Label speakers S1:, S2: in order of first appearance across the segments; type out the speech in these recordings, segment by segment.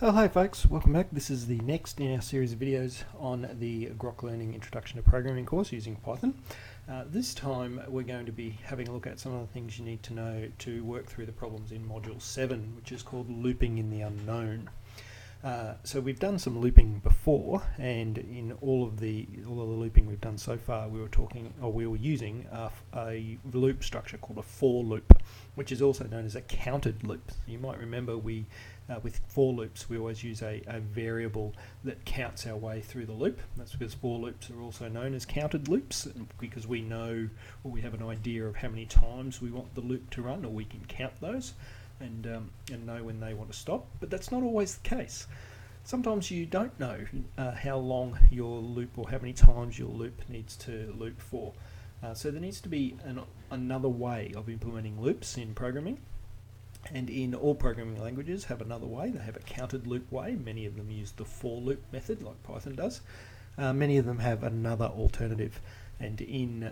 S1: Oh, hi folks, welcome back. This is the next in our series of videos on the Grok Learning Introduction to Programming course using Python. This time we're going to be having a look at some of the things you need to know to work through the problems in Module 7, which is called Looping in the Unknown. So we've done some looping before, and in all of the looping we've done so far, we were using a loop structure called a for loop, which is also known as a counted loop. You might remember with for loops we always use a variable that counts our way through the loop. That's because for loops are also known as counted loops, because we know, or we have an idea of how many times we want the loop to run, or we can count those and know when they want to stop. But that's not always the case. Sometimes you don't know how long your loop or how many times your loop needs to loop for. So there needs to be another way of implementing loops in programming. And in all programming languages have another way. They have a counted loop way. Many of them use the for loop method like Python does. Many of them have another alternative. And in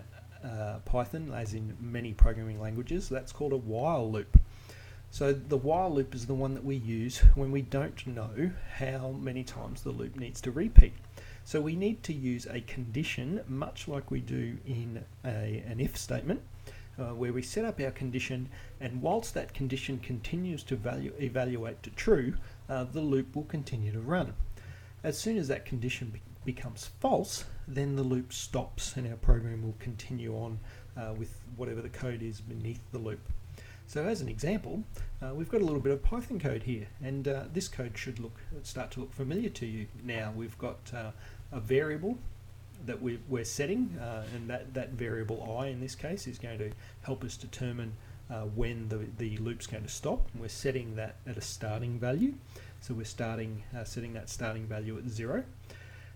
S1: Python, as in many programming languages, that's called a while loop. So the while loop is the one that we use when we don't know how many times the loop needs to repeat. So we need to use a condition, much like we do in an if statement, where we set up our condition, and whilst that condition continues to evaluate to true, the loop will continue to run. As soon as that condition becomes false, then the loop stops and our program will continue on with whatever the code is beneath the loop. So as an example, we've got a little bit of Python code here, and this code should start to look familiar to you now. We've got a variable that we're setting, and that variable I in this case is going to help us determine when the loop's going to stop. And we're setting that at a starting value, so we're setting that starting value at 0.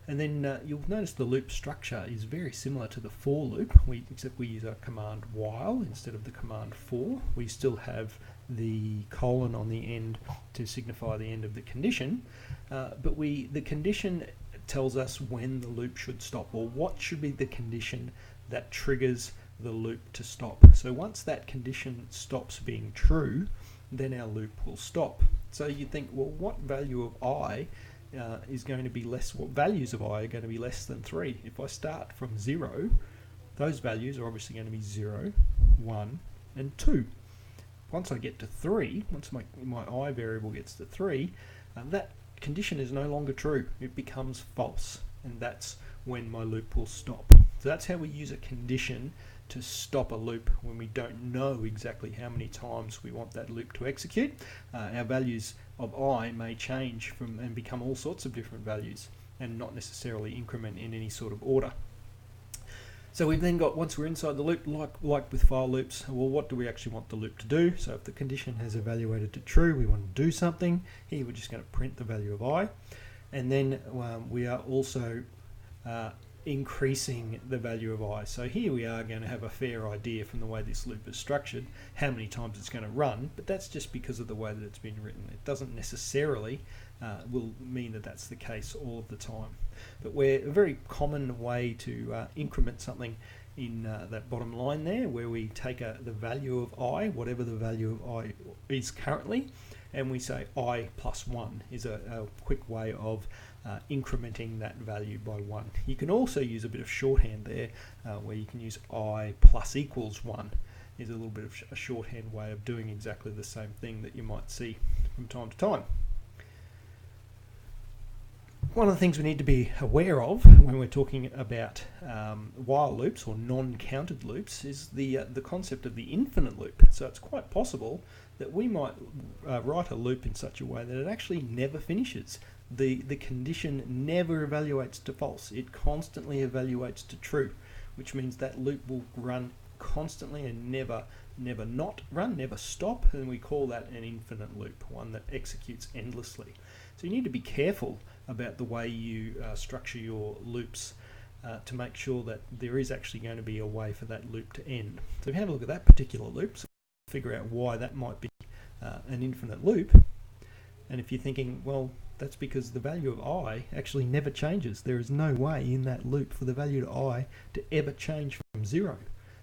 S1: And then you'll notice the loop structure is very similar to the for loop, except we use our command while instead of the command for. We still have the colon on the end to signify the end of the condition, but the condition tells us when the loop should stop, or what should be the condition that triggers the loop to stop. So once that condition stops being true, then our loop will stop. So you think, well, what value of I is going to be less, what values of I are going to be less than 3? If I start from 0, those values are obviously going to be 0, 1, and 2. Once I get to 3, once my I variable gets to 3, that condition is no longer true. It becomes false, and that's when my loop will stop. So that's how we use a condition to stop a loop when we don't know exactly how many times we want that loop to execute. Our values of I may change and become all sorts of different values, and not necessarily increment in any sort of order. So we've then got, once we're inside the loop, like with while loops, well, what do we actually want the loop to do? So if the condition has evaluated to true, we want to do something. Here we're just going to print the value of I, and then we are also increasing the value of I. So here we are going to have a fair idea from the way this loop is structured how many times it's going to run, but that's just because of the way that it's been written. It doesn't necessarily will mean that that's the case all of the time. But a very common way to increment something in that bottom line there, where we take the value of I, whatever the value of I is currently, and we say I plus 1 is a quick way of incrementing that value by 1. You can also use a bit of shorthand there, where you can use I plus equals 1 is a little bit of a shorthand way of doing exactly the same thing that you might see from time to time. One of the things we need to be aware of when we're talking about while loops or non-counted loops is the concept of the infinite loop. So it's quite possible that we might write a loop in such a way that it actually never finishes. The condition never evaluates to false. It constantly evaluates to true, which means that loop will run constantly and never not run, never stop, and we call that an infinite loop, one that executes endlessly. So you need to be careful about the way you structure your loops to make sure that there is actually going to be a way for that loop to end. So if you have a look at that particular loop, so figure out why that might be an infinite loop. And if you're thinking, well, that's because the value of I actually never changes. There is no way in that loop for the value of I to ever change from 0.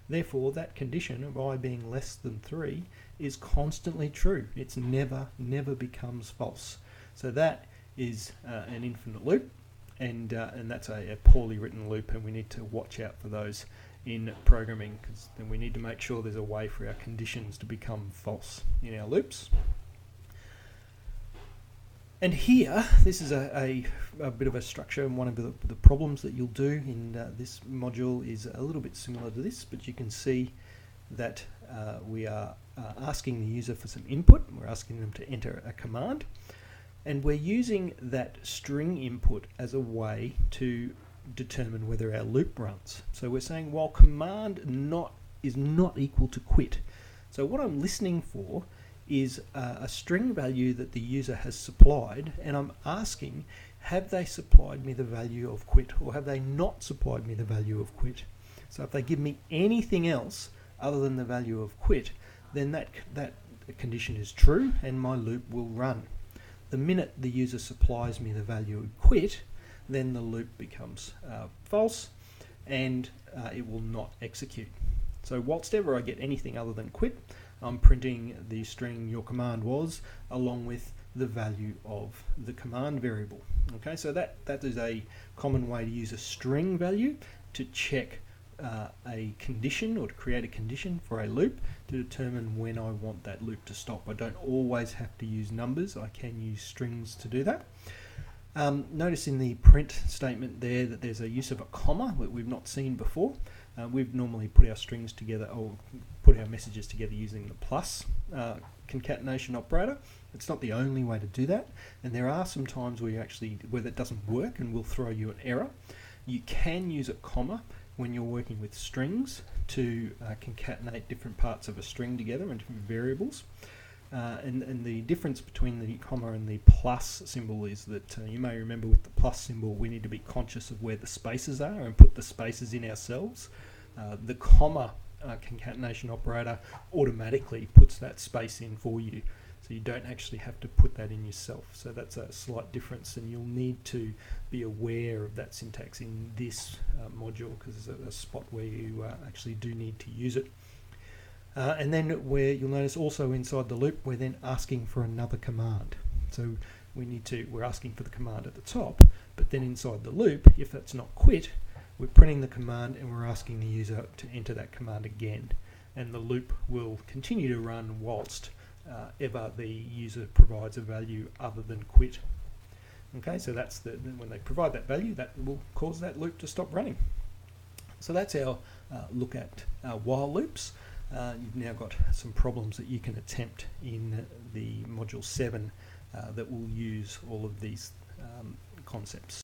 S1: Therefore, that condition of I being less than 3 is constantly true. It's never becomes false. So that is an infinite loop, and that's a poorly written loop, and we need to watch out for those in programming, because then we need to make sure there's a way for our conditions to become false in our loops. And here, this is a bit of a structure, and one of the problems that you'll do in this module is a little bit similar to this, but you can see that we are asking the user for some input. We're asking them to enter a command, and we're using that string input as a way to determine whether our loop runs. So we're saying while command is not equal to quit. So what I'm listening for is a string value that the user has supplied, and I'm asking, have they supplied me the value of quit, or have they not supplied me the value of quit? So if they give me anything else other than the value of quit, then that condition is true and my loop will run. The minute the user supplies me the value of quit, then the loop becomes false, and it will not execute. So whilst ever I get anything other than quit, I'm printing the string your command was along with the value of the command variable. Okay, so that is a common way to use a string value to check a condition, or to create a condition for a loop to determine when I want that loop to stop. I don't always have to use numbers, I can use strings to do that. Notice in the print statement there that there's a use of a comma that we've not seen before. We've normally put our strings together, or put our messages together using the plus concatenation operator. It's not the only way to do that, and there are some times where that doesn't work and will throw you an error. You can use a comma when you're working with strings to concatenate different parts of a string together and different variables. And the difference between the comma and the plus symbol is that you may remember with the plus symbol we need to be conscious of where the spaces are and put the spaces in ourselves. The comma concatenation operator automatically puts that space in for you, so you don't actually have to put that in yourself. So that's a slight difference, and you'll need to be aware of that syntax in this module, because there's a spot where you actually do need to use it. And then where you'll notice also inside the loop, we're then asking for another command. So we're asking for the command at the top, but then inside the loop, if that's not quit, we're printing the command and we're asking the user to enter that command again. And the loop will continue to run whilst ever the user provides a value other than quit. Okay, so that's when they provide that value, that will cause that loop to stop running. So that's our look at while loops. You've now got some problems that you can attempt in the module 7 that will use all of these concepts.